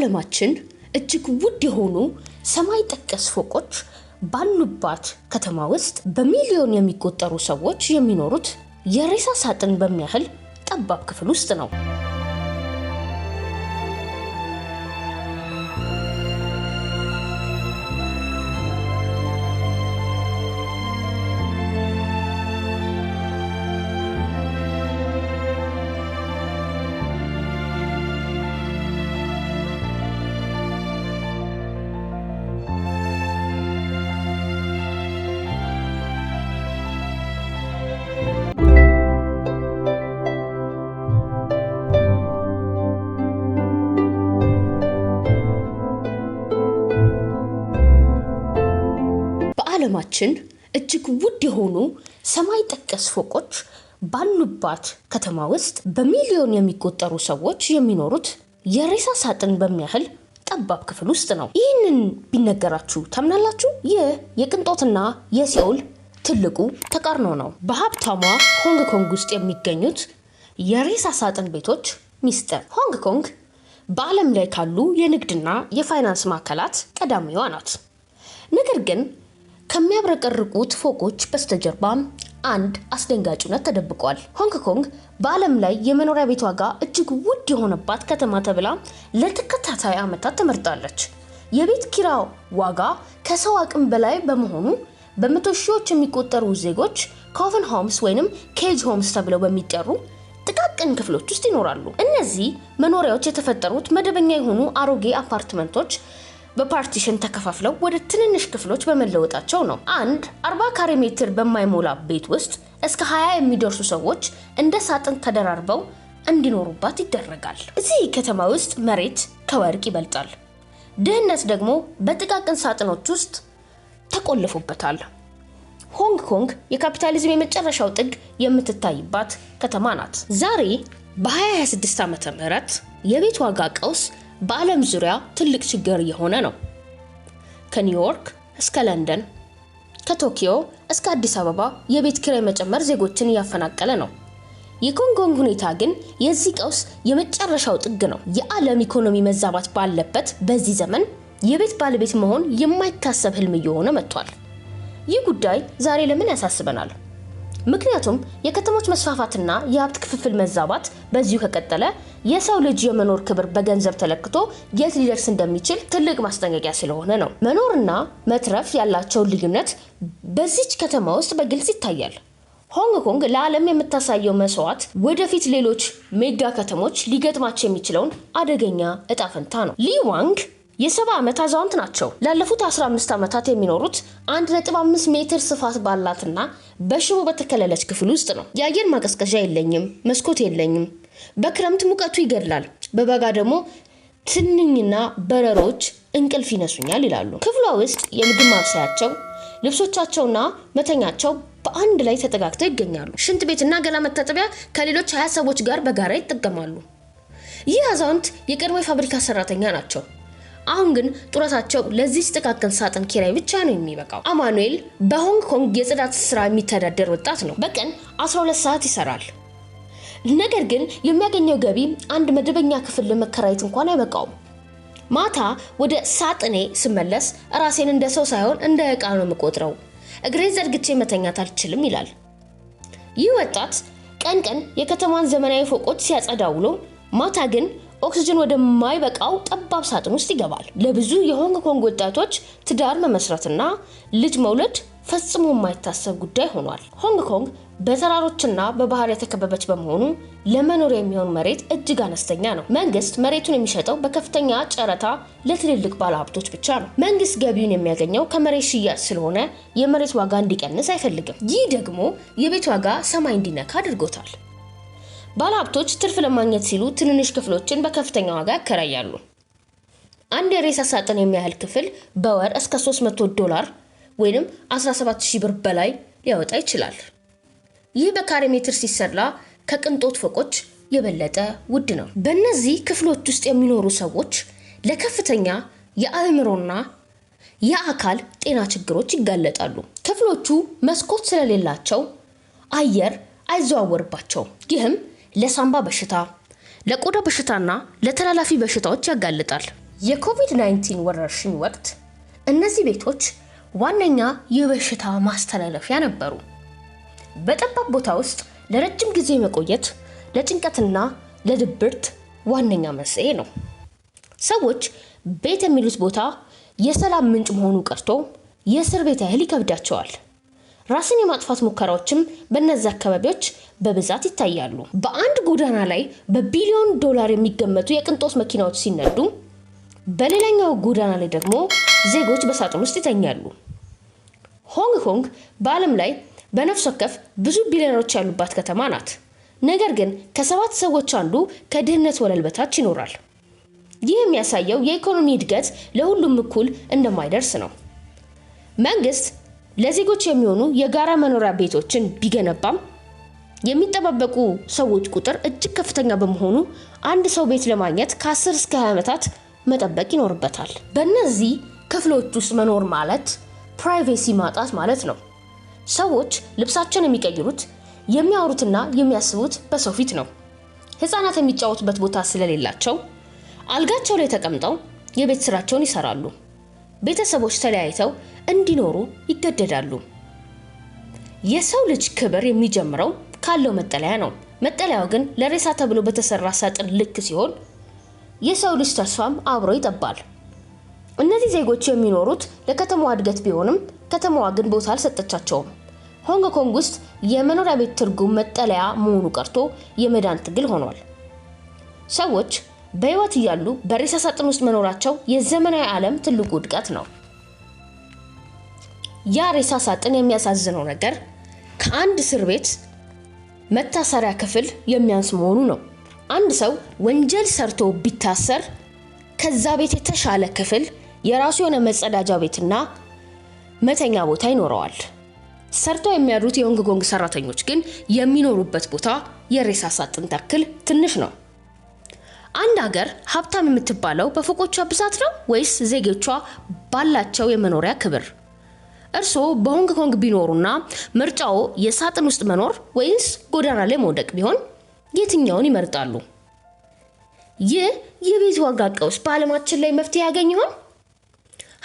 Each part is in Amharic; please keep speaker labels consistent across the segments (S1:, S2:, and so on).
S1: በዓለማችን እጅግ ውድ የሆኑ ሰማይ ጠቀስ ፎቆች ባሉባት ከተማ ውስጥ በሚሊዮን የሚቆጠሩ ሰዎች የሚኖሩት የሬሳ ሳጥን በሚያህል ጠባብ ክፍል ውስጥ ነው። በዓለማችን እጅግ ውድ የሆኑ ሰማይ ጠቀስ ፎቆች ባሉባት ከተማ ውስጥ በሚሊዮን የሚቆጠሩ ሰዎች የሚኖሩት የሬሳ ሳጥን በሚያህል ጠባብ ክፍል ውስጥ ነው። ይህንን ቢነገራችሁ ታምናላችሁ? ይህ የቅንጦትና የሲኦል ትልቁ ተቃርኖ ነው። በሀብታሟ ሆንግ ኮንግ ውስጥ የሚገኙት የሬሳ ሳጥን ቤቶች ሚስጥር። ሆንግ ኮንግ በዓለም ላይ ካሉ የንግድና የፋይናንስ ማዕከላት ቀዳሚዋ ናት። ነገር ግን ከሚያብረቀርቁት ፎቆች በስተጀርባ አንድ አስደንጋጭ እውነት ተደብቋል። ሆንግ ኮንግ በዓለም ላይ የመኖሪያ ቤት ዋጋ እጅግ ውድ የሆነባት ከተማ ተብላ ለተከታታይ ዓመታት ተመርጣለች። የቤት ኪራይ ዋጋ ከሰው አቅም በላይ በመሆኑ በመቶ ሺዎች የሚቆጠሩ ዜጎች ኮቨን ሆምስ ወይንም ኬጅ ሆምስ ተብለው በሚጠሩ ጥቃቅን ክፍሎች ውስጥ ይኖራሉ። እነዚህ መኖሪያዎች የተፈጠሩት መደበኛ የሆኑ አሮጌ አፓርትመንቶች በፓርቲሽን ተከፋፍለው ወደ ትንንሽ ክፍሎች በመለወጣቸው ነው። አንድ 40 ካሬ ሜትር በማይሞላ ቤት ውስጥ እስከ 20 የሚደርሱ ሰዎች እንደ ሳጥን ተደራርበው እንዲኖሩባት ይደረጋል። እዚህ ከተማ ውስጥ መሬት ከወርቅ ይበልጣል። ድህነት ደግሞ በጥቃቅን ሳጥኖች ውስጥ ተቆልፎበታል። ሆንግ ኮንግ የካፒታሊዝም የመጨረሻው ጥግ የምትታይባት ከተማ ናት። ዛሬ በ2026 ዓመተ ምህረት የቤት ዋጋ ቀውስ በዓለም ዙሪያ ትልቅ ችግር የሆነ ነው። ከኒውዮርክ እስከ ለንደን፣ ከቶኪዮ እስከ አዲስ አበባ የቤት ኪራይ መጨመር ዜጎችን እያፈናቀለ ነው። የሆንግ ኮንግ ሁኔታ ግን የዚህ ቀውስ የመጨረሻው ጥግ ነው። የዓለም ኢኮኖሚ መዛባት ባለበት በዚህ ዘመን የቤት ባለቤት መሆን የማይታሰብ ህልም እየሆነ መጥቷል። ይህ ጉዳይ ዛሬ ለምን ያሳስበናል? ምክንያቱም የከተሞች መስፋፋትና የሀብት ክፍፍል መዛባት በዚሁ ከቀጠለ የሰው ልጅ የመኖር ክብር በገንዘብ ተለክቶ የት ሊደርስ እንደሚችል ትልቅ ማስጠንቀቂያ ስለሆነ ነው። መኖርና መትረፍ ያላቸው ልዩነት በዚች ከተማ ውስጥ በግልጽ ይታያል። ሆንግ ኮንግ ለዓለም የምታሳየው መስዋዕት ወደፊት ሌሎች ሜጋ ከተሞች ሊገጥማቸው የሚችለውን አደገኛ እጣ ፈንታ ነው። ሊ ዋንግ የ70 ዓመት አዛውንት ናቸው። ላለፉት 15 ዓመታት የሚኖሩት 1.5 ሜትር ስፋት ባላትና በሽቦ በተከለለች ክፍል ውስጥ ነው። የአየር ማቀዝቀዣ የለኝም፣ መስኮት የለኝም። በክረምት ሙቀቱ ይገድላል፣ በበጋ ደግሞ ትንኝና በረሮች እንቅልፍ ይነሱኛል ይላሉ። ክፍሏ ውስጥ የምግብ ማብሰያቸው፣ ልብሶቻቸውና መተኛቸው በአንድ ላይ ተጠጋግተው ይገኛሉ። ሽንት ቤትና ገላ መታጠቢያ ከሌሎች 20 ሰዎች ጋር በጋራ ይጠቀማሉ። ይህ አዛውንት የቀድሞ የፋብሪካ ሰራተኛ ናቸው። አሁን ግን ጡረታቸው ለዚህ ጥቃቅን ሳጥን ኪራይ ብቻ ነው የሚበቃው። አማኑኤል በሆንግ ኮንግ የጽዳት ስራ የሚተዳደር ወጣት ነው። በቀን 12 ሰዓት ይሰራል። ነገር ግን የሚያገኘው ገቢ አንድ መደበኛ ክፍል ለመከራየት እንኳን አይበቃውም። ማታ ወደ ሳጥኔ ስመለስ ራሴን እንደ ሰው ሳይሆን እንደ ዕቃ ነው የምቆጥረው። እግሬን ዘርግቼ መተኛት አልችልም ይላል። ይህ ወጣት ቀን ቀን የከተማን ዘመናዊ ፎቆች ሲያጸዳ ውሎ ማታ ግን ኦክሲጅን ወደማይበቃው ጠባብ ሳጥን ውስጥ ይገባል። ለብዙ የሆንግ ኮንግ ወጣቶች ትዳር መመስረትና ልጅ መውለድ ፈጽሞ የማይታሰብ ጉዳይ ሆኗል። ሆንግ ኮንግ በተራሮችና በባህር የተከበበች በመሆኑ ለመኖር የሚሆን መሬት እጅግ አነስተኛ ነው። መንግስት መሬቱን የሚሸጠው በከፍተኛ ጨረታ ለትልልቅ ባለሀብቶች ብቻ ነው። መንግስት ገቢውን የሚያገኘው ከመሬት ሽያጭ ስለሆነ የመሬት ዋጋ እንዲቀንስ አይፈልግም። ይህ ደግሞ የቤት ዋጋ ሰማይ እንዲነካ አድርጎታል። ባለሀብቶች ትርፍ ለማግኘት ሲሉ ትንንሽ ክፍሎችን በከፍተኛ ዋጋ ያከራያሉ። አንድ የሬሳ ሳጥን የሚያህል ክፍል በወር እስከ $300 ወይንም 17000 ብር በላይ ሊያወጣ ይችላል። ይህ በካሬ ሜትር ሲሰላ ከቅንጦት ፎቆች የበለጠ ውድ ነው። በእነዚህ ክፍሎች ውስጥ የሚኖሩ ሰዎች ለከፍተኛ የአእምሮና የአካል ጤና ችግሮች ይጋለጣሉ። ክፍሎቹ መስኮት ስለሌላቸው አየር አይዘዋወርባቸውም። ይህም ለሳምባ በሽታ፣ ለቆዳ በሽታና ለተላላፊ በሽታዎች ያጋልጣል። የኮቪድ-19 ወረርሽኝ ወቅት እነዚህ ቤቶች ዋነኛ የበሽታ ማስተላለፊያ ነበሩ። በጠባብ ቦታ ውስጥ ለረጅም ጊዜ መቆየት ለጭንቀትና ለድብርት ዋነኛ መንስኤ ነው። ሰዎች ቤት የሚሉት ቦታ የሰላም ምንጭ መሆኑ ቀርቶ የእስር ቤት ያህል ይከብዳቸዋል። ራስን የማጥፋት ሙከራዎችም በእነዚህ አካባቢዎች በብዛት ይታያሉ። በአንድ ጎዳና ላይ በቢሊዮን ዶላር የሚገመቱ የቅንጦት መኪናዎች ሲነዱ፣ በሌላኛው ጎዳና ላይ ደግሞ ዜጎች በሳጥን ውስጥ ይተኛሉ። ሆንግ ኮንግ በዓለም ላይ በነፍስ ወከፍ ብዙ ቢሊዮነሮች ያሉባት ከተማ ናት። ነገር ግን ከ7 ሰዎች አንዱ ከድህነት ወለል በታች ይኖራል። ይህ የሚያሳየው የኢኮኖሚ እድገት ለሁሉም እኩል እንደማይደርስ ነው። መንግስት ለዜጎች የሚሆኑ የጋራ መኖሪያ ቤቶችን ቢገነባም የሚጠባበቁ ሰዎች ቁጥር እጅግ ከፍተኛ በመሆኑ አንድ ሰው ቤት ለማግኘት ከ10 እስከ 20 ዓመታት መጠበቅ ይኖርበታል። በእነዚህ ክፍሎች ውስጥ መኖር ማለት ፕራይቬሲ ማጣት ማለት ነው። ሰዎች ልብሳቸውን የሚቀይሩት የሚያወሩትና የሚያስቡት በሰው ፊት ነው። ህፃናት የሚጫወቱበት ቦታ ስለሌላቸው አልጋቸው ላይ ተቀምጠው የቤት ስራቸውን ይሰራሉ። ቤተሰቦች ተለያይተው እንዲኖሩ ይገደዳሉ። የሰው ልጅ ክብር የሚጀምረው ካለው መጠለያ ነው። መጠለያው ግን ለሬሳ ተብሎ በተሰራ ሳጥን ልክ ሲሆን የሰው ልጅ ተስፋም አብሮ ይጠባል። እነዚህ ዜጎች የሚኖሩት ለከተማዋ እድገት ቢሆንም ከተማዋ ግን ቦታ አልሰጠቻቸውም። ሆንግ ኮንግ ውስጥ የመኖሪያ ቤት ትርጉም መጠለያ መሆኑ ቀርቶ የመዳን ትግል ሆኗል። ሰዎች በህይወት እያሉ በሬሳ ሳጥን ውስጥ መኖራቸው የዘመናዊ ዓለም ትልቁ ውድቀት ነው። ያ ሬሳ ሳጥን የሚያሳዝነው ነገር ከአንድ እስር ቤት መታሰሪያ ክፍል የሚያንስ መሆኑ ነው። አንድ ሰው ወንጀል ሰርቶ ቢታሰር ከዛ ቤት የተሻለ ክፍል የራሱ የሆነ መጸዳጃ ቤትና መተኛ ቦታ ይኖረዋል። ሰርተው የሚያድሩት የሆንግ ኮንግ ሰራተኞች ግን የሚኖሩበት ቦታ የሬሳ ሳጥን ታክል ትንሽ ነው። አንድ ሀገር ሀብታም የምትባለው በፎቆቿ ብዛት ነው ወይስ ዜጎቿ ባላቸው የመኖሪያ ክብር? እርስዎ በሆንግ ኮንግ ቢኖሩና ምርጫው የሳጥን ውስጥ መኖር ወይስ ጎዳና ላይ መውደቅ ቢሆን የትኛውን ይመርጣሉ? ይህ የቤት ዋጋ ቀውስ በዓለማችን ላይ መፍትሄ ያገኝ ይሆን?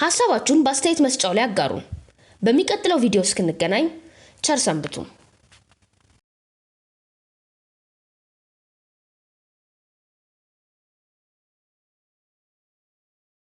S1: ሐሳባችሁን በአስተያየት መስጫው ላይ አጋሩ። በሚቀጥለው ቪዲዮ እስክንገናኝ ቸር ሰንብቱ።